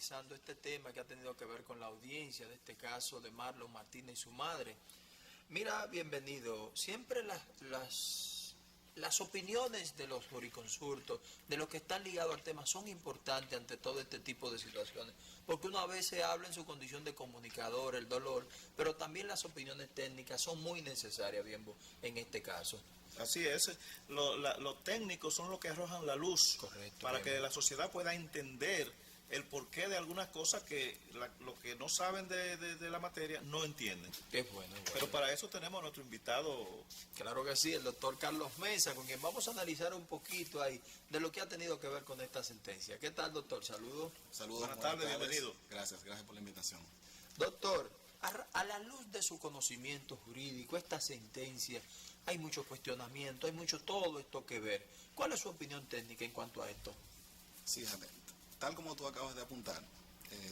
analizando este tema que ha tenido que ver con la audiencia de este caso de Marlon Martínez y su madre. Mira, bienvenido. Siempre las opiniones de los jurisconsultos, de los que están ligados al tema, son importantes ante todo este tipo de situaciones, porque uno a veces habla en su condición de comunicador, el dolor, pero también las opiniones técnicas son muy necesarias, bien, en este caso. Así es, los técnicos son los que arrojan la luz. Correcto, para bien. que la sociedad pueda entender el porqué de algunas cosas que los que no saben de la materia no entienden. Es bueno, bueno. Pero para eso tenemos a nuestro invitado. Claro que sí, el doctor Carlos Mesa, con quien vamos a analizar un poquito ahí de lo que ha tenido que ver con esta sentencia. ¿Qué tal, doctor? Saludos. Saludos, Buenas tardes, bienvenido. Gracias por la invitación. Doctor, a la luz de su conocimiento jurídico, esta sentencia, hay mucho cuestionamiento, hay mucho todo esto que ver. ¿Cuál es su opinión técnica en cuanto a esto? Sí, tal como tú acabas de apuntar,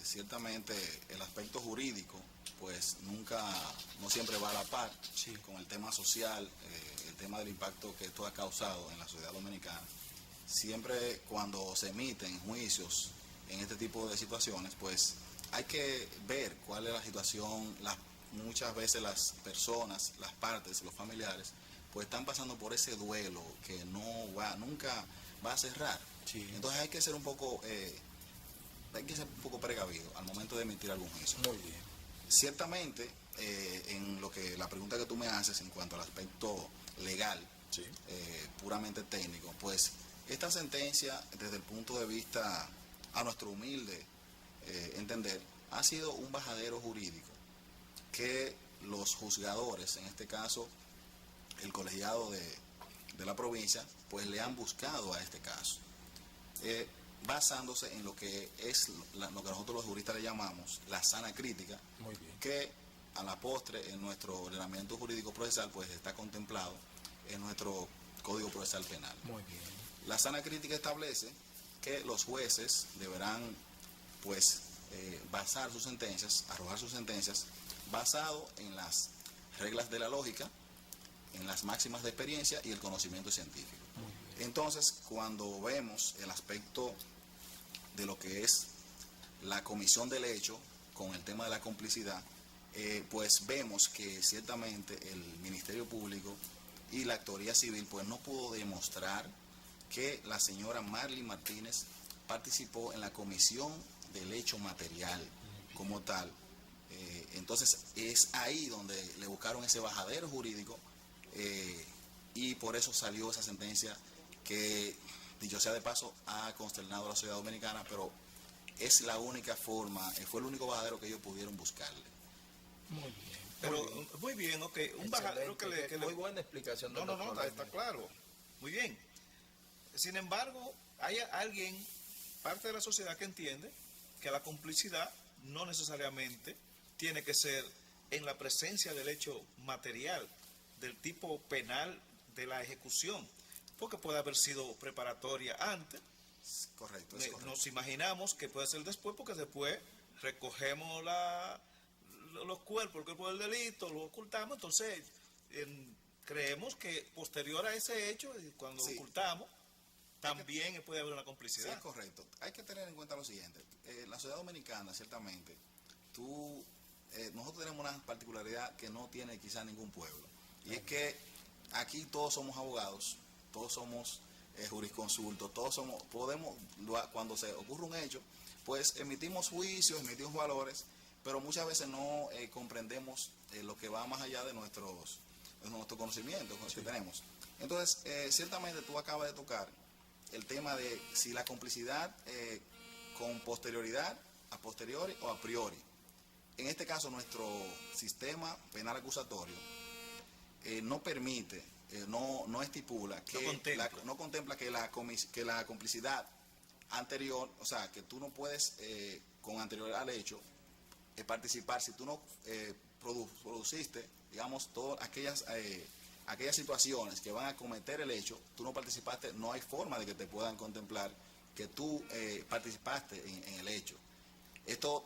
ciertamente el aspecto jurídico, pues no siempre va a la par Sí. con el tema social, el tema del impacto que esto ha causado en la sociedad dominicana. Siempre cuando se emiten juicios en este tipo de situaciones, pues hay que ver cuál es la situación. Muchas veces las personas, las partes, los familiares, pues están pasando por ese duelo que nunca va a cerrar. Sí. Entonces hay que ser un poco precavido al momento de emitir algún juicio. Muy bien. Ciertamente, en lo que la pregunta que tú me haces en cuanto al aspecto legal, Sí. puramente técnico, pues esta sentencia, desde el punto de vista, a nuestro humilde entender, ha sido un bajadero jurídico que los juzgadores, en este caso el colegiado de la provincia, pues le han buscado a este caso, basándose en lo que es lo que nosotros los juristas le llamamos la sana crítica, Muy bien. que a la postre en nuestro ordenamiento jurídico procesal pues está contemplado en nuestro Código Procesal Penal. Muy bien. La sana crítica establece que los jueces deberán pues basar sus sentencias, arrojar sus sentencias basado en las reglas de la lógica, en las máximas de experiencia y el conocimiento científico. Entonces, cuando vemos el aspecto de lo que es la comisión del hecho con el tema de la complicidad, pues vemos que ciertamente el Ministerio Público y la Actoría Civil pues no pudo demostrar que la señora Marley Martínez participó en la comisión del hecho material como tal. Entonces es ahí donde le buscaron ese bajadero jurídico, y por eso salió esa sentencia que, dicho sea de paso, ha consternado a la sociedad dominicana, pero es la única forma, fue el único bajadero que ellos pudieron buscarle. Muy bien. Pero muy bien, ok. Un bajadero que Muy buena explicación. No, está claro. Muy bien. Sin embargo, hay alguien, parte de la sociedad, que entiende que la complicidad no necesariamente tiene que ser en la presencia del hecho material, del tipo penal de la ejecución, porque puede haber sido preparatoria antes. Correcto, Nos imaginamos que puede ser después, porque después recogemos los cuerpos, el cuerpo del delito, lo ocultamos, entonces creemos que posterior a ese hecho, cuando Sí. ocultamos, también puede haber una complicidad. Sí, es correcto. Hay que tener en cuenta lo siguiente. La sociedad dominicana, ciertamente, nosotros tenemos una particularidad que no tiene quizá ningún pueblo. Y es que aquí todos somos abogados, todos somos jurisconsultos, cuando se ocurre un hecho, pues emitimos juicios, emitimos valores, pero muchas veces no comprendemos lo que va más allá de nuestros conocimientos que tenemos. Entonces, ciertamente tú acabas de tocar el tema de si la complicidad con posterioridad, a posteriori o a priori. En este caso, nuestro sistema penal acusatorio no permite, no estipula, no contempla que la complicidad anterior, o sea, que tú no puedes, con anterior al hecho, participar si tú no produciste, digamos, todas aquellas situaciones que van a cometer el hecho, tú no participaste, no hay forma de que te puedan contemplar que tú participaste en el hecho. Esto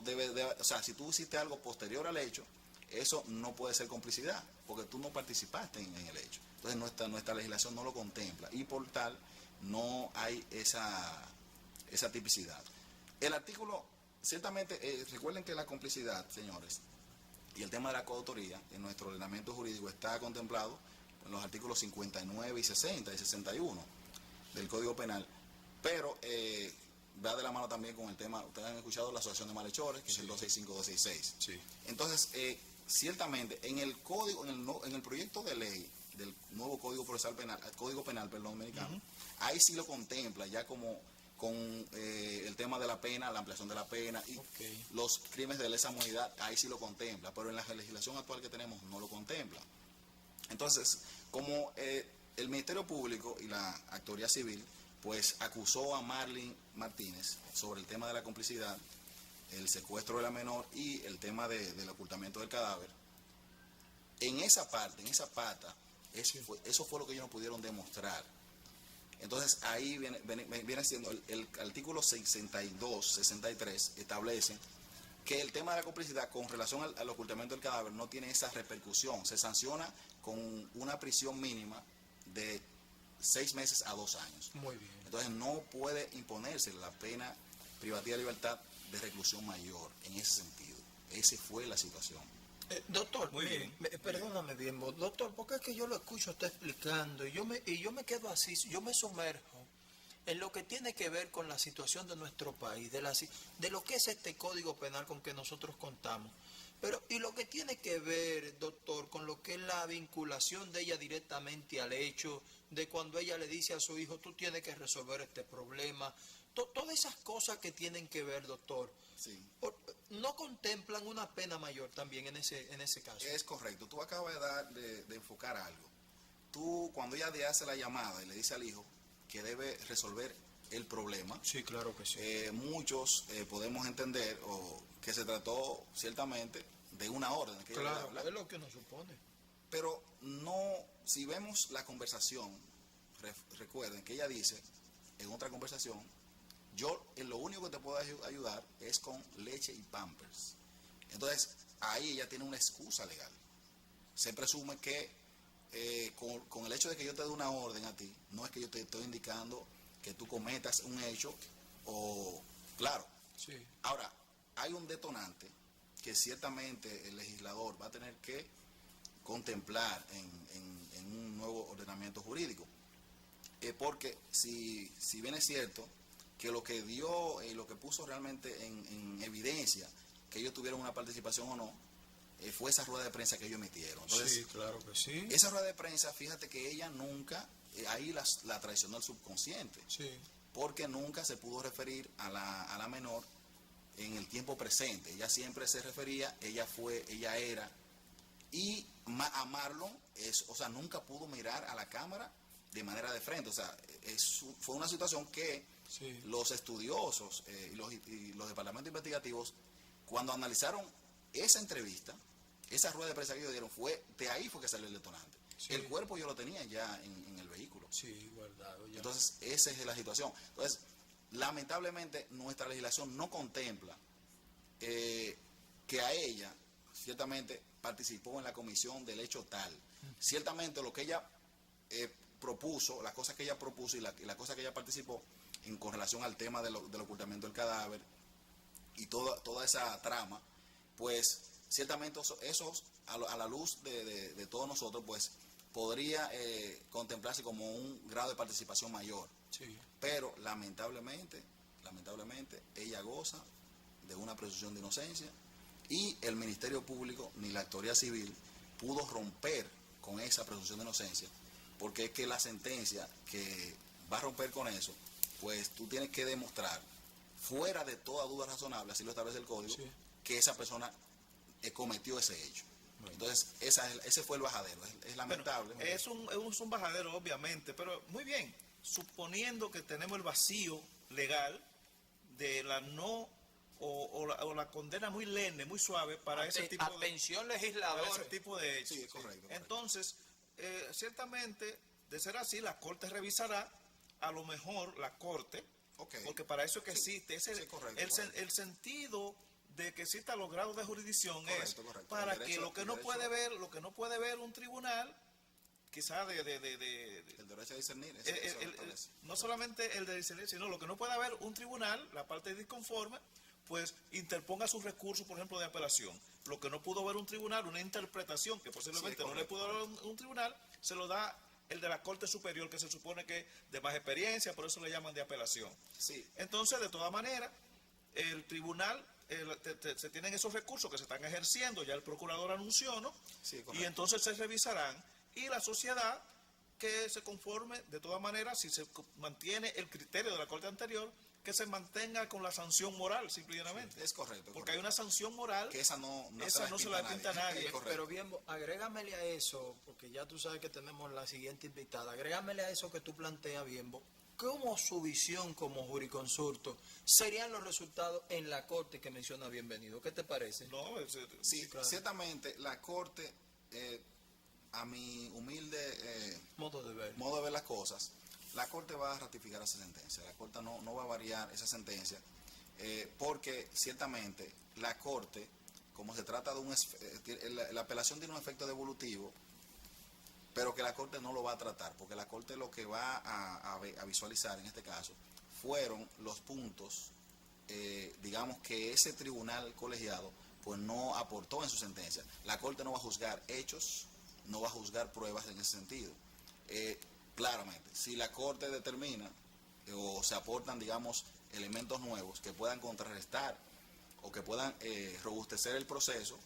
o sea, si tú hiciste algo posterior al hecho, eso no puede ser complicidad, porque tú no participaste en el hecho. Entonces nuestra legislación no lo contempla y por tal no hay esa tipicidad. El artículo ciertamente, recuerden que la complicidad, señores, y el tema de la coautoría en nuestro ordenamiento jurídico está contemplado en los artículos 59 y 60 y 61 del Código Penal, pero va de la mano también con el tema, ustedes han escuchado la asociación de malhechores, que es el 265-266. Sí. Entonces, ciertamente, en el código, en el proyecto de ley del nuevo Código Procesal Penal, Código Penal, perdón, dominicano, ahí sí lo contempla ya como con el tema de la pena, la ampliación de la pena y los crímenes de lesa humanidad, ahí sí lo contempla, pero en la legislación actual que tenemos no lo contempla. Entonces, como el Ministerio Público y la Actoría Civil, pues acusó a Marlene Martínez sobre el tema de la complicidad, el secuestro de la menor y el tema del ocultamiento del cadáver, en esa parte, en esa pata, eso fue lo que ellos no pudieron demostrar. Entonces ahí viene siendo el artículo 62, 63 establece que el tema de la complicidad con relación al ocultamiento del cadáver no tiene esa repercusión, se sanciona con una prisión mínima de 6 meses a 2 años. Muy bien. Entonces no puede imponerse la pena privativa de libertad de reclusión mayor en ese sentido. Esa fue la situación. Doctor, Muy bien. Perdóname bien, doctor, porque es que yo lo escucho usted explicando y yo me quedo así, yo me sumerjo en lo que tiene que ver con la situación de nuestro país, de lo que es este Código Penal con que nosotros contamos. Pero, y lo que tiene que ver, doctor, con lo que es la vinculación de ella directamente al hecho de cuando ella le dice a su hijo, tú tienes que resolver este problema. Todas esas cosas que tienen que ver, doctor, Sí. ¿no contemplan una pena mayor también en ese caso? Es correcto. Tú acabas de enfocar algo. Tú, cuando ella le hace la llamada y le dice al hijo que debe resolver el problema, Sí, claro que sí. muchos podemos entender que se trató ciertamente de una orden. Que ella le Claro, habla. es lo que uno supone. Pero no, si vemos la conversación, recuerden que ella dice en otra conversación, yo en lo único que te puedo ayudar es con leche y pampers. Entonces, ahí ella tiene una excusa legal. Se presume que con el hecho de que yo te dé una orden a ti, no es que yo te estoy indicando que tú cometas un hecho o, claro. Sí. Ahora, hay un detonante que ciertamente el legislador va a tener que contemplar en un nuevo ordenamiento jurídico. Porque si bien es cierto que lo que dio y lo que puso realmente en evidencia que ellos tuvieron una participación o no, fue esa rueda de prensa que ellos emitieron. Entonces, Sí, claro que sí. esa rueda de prensa, fíjate que ella nunca, ahí la traicionó el subconsciente, Sí. porque nunca se pudo referir a la menor en el tiempo presente. Ella siempre se refería, ella era, y a Marlon, o sea, nunca pudo mirar a la cámara de manera de frente. O sea, fue una situación que Sí. los estudiosos y los departamentos investigativos, cuando analizaron esa entrevista, esa rueda de prensa que ellos dieron, de ahí fue que salió el detonante. Sí. El cuerpo yo lo tenía ya en el vehículo. Sí, guardado ya. Entonces, esa es la situación. Entonces, lamentablemente, nuestra legislación no contempla que a ella, ciertamente, participó en la comisión del hecho tal. Ciertamente, lo que ella propuso, las cosas que ella propuso y la cosa que ella participó con relación al tema del ocultamiento del cadáver y toda esa trama, pues, ciertamente esos a la luz de todos nosotros, pues, podría contemplarse como un grado de participación mayor. Sí. Pero lamentablemente, ella goza de una presunción de inocencia y el Ministerio Público ni la Actoría Civil pudo romper con esa presunción de inocencia, porque es que la sentencia que va a romper con eso, pues tú tienes que demostrar, fuera de toda duda razonable, así lo establece el Código, Sí. que esa persona cometió ese hecho. Bueno. Entonces, ese fue el bajadero. Es lamentable. Bueno, es un bajadero, obviamente, pero muy bien, suponiendo que tenemos el vacío legal de la no o la condena muy lene, muy suave para ese tipo Atención, para legislador. ese tipo de hechos. Sí, es correcto. Entonces, ciertamente, de ser así, la Corte revisará, a lo mejor la Corte, Ok. porque para eso es que existe, sí, correcto, el correcto. sentido de que exista los grados de jurisdicción es Correcto. para El que derecho- lo que el no derecho- puede ver un tribunal, quizás El derecho a discernir. no solamente el de discernir, sino lo que no puede haber un tribunal, la parte disconforme, pues interponga sus recursos, por ejemplo, de apelación. Lo que no pudo ver un tribunal, una interpretación que posiblemente no le pudo dar un tribunal, se lo da el de la Corte Superior, que se supone que es de más experiencia, por eso le llaman de apelación. Sí. Entonces, de todas maneras, el tribunal, se tienen esos recursos que se están ejerciendo, ya el procurador anunció, ¿no? Sí, y correcto. entonces se revisarán, y la sociedad que se conforme, de todas maneras, si se mantiene el criterio de la Corte anterior, que se mantenga con la sanción moral, simplemente. Es correcto. Porque hay una sanción moral que esa no se la pinta a nadie. Pero bien, agrégamele a eso, porque ya tú sabes que tenemos la siguiente invitada, agrégamele a eso que tú planteas, Bienbo, ¿cómo su visión como jurisconsulto serían los resultados en la Corte que menciona Bienvenido? ¿Qué te parece? No, sí, claro. Ciertamente la Corte, a mi humilde Modo de ver. modo de ver las cosas, la Corte va a ratificar esa sentencia. La Corte no va a variar esa sentencia, porque ciertamente la Corte, como se trata de la apelación tiene un efecto devolutivo, pero que la Corte no lo va a tratar, porque la Corte lo que va a visualizar en este caso fueron los puntos, digamos, que ese tribunal colegiado pues no aportó en su sentencia. La Corte no va a juzgar hechos, no va a juzgar pruebas en ese sentido. Claramente, si la Corte determina o se aportan, digamos, elementos nuevos que puedan contrarrestar o que puedan robustecer el proceso,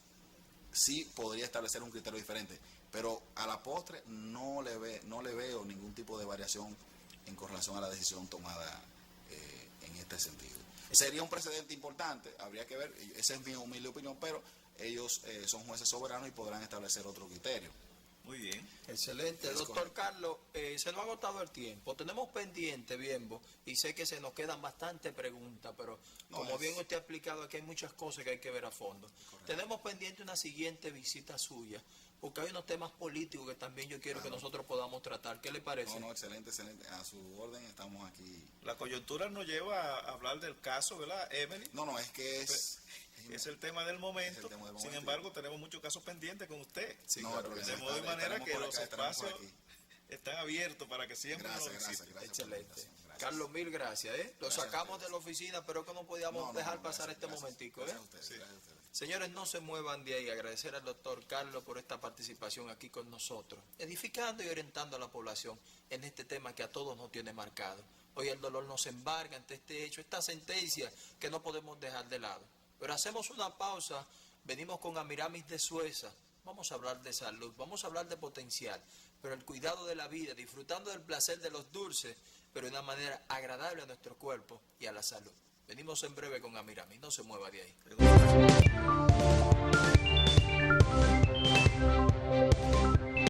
sí podría establecer un criterio diferente. Pero a la postre no le veo ningún tipo de variación en correlación a la decisión tomada en este sentido. Sería un precedente importante, habría que ver, esa es mi humilde opinión, pero ellos son jueces soberanos y podrán establecer otro criterio. muy bien. Excelente. Es Doctor correcto. Carlos, se nos ha agotado el tiempo. Tenemos pendiente, Bienbo, y sé que se nos quedan bastantes preguntas, pero No, como es- bien usted ha explicado, aquí hay muchas cosas que hay que ver a fondo. Correcto. Tenemos pendiente una siguiente visita suya, porque hay unos temas políticos que también yo quiero que Claro. nosotros podamos tratar. ¿Qué le parece? No, excelente. A su orden, estamos aquí. La coyuntura nos lleva a hablar del caso, ¿verdad, Emily? No, es que es Es el tema del momento. Es el tema del Sin momento. embargo, tenemos muchos casos pendientes con usted. Sí, no, claro pero que De sí. modo y manera que los estaremos por espacios aquí. están abiertos para que siempre nos Gracias. visiten. Gracias por la Excelente. invitación. Gracias. Carlos, mil gracias. Lo Gracias a sacamos ustedes. de la oficina, pero que no podíamos No, dejar no, pasar gracias, este gracias. momentico. Gracias a ustedes, Sí. gracias a ustedes. Señores, no se muevan de ahí. Agradecer al doctor Carlos por esta participación aquí con nosotros, edificando y orientando a la población en este tema que a todos nos tiene marcado. Hoy el dolor nos embarga ante este hecho, esta sentencia que no podemos dejar de lado. Pero hacemos una pausa, venimos con Amiramis de Sueza, vamos a hablar de salud, vamos a hablar de potencial, pero el cuidado de la vida, disfrutando del placer de los dulces, pero de una manera agradable a nuestro cuerpo y a la salud. Venimos en breve con Amiramis, no se mueva de ahí.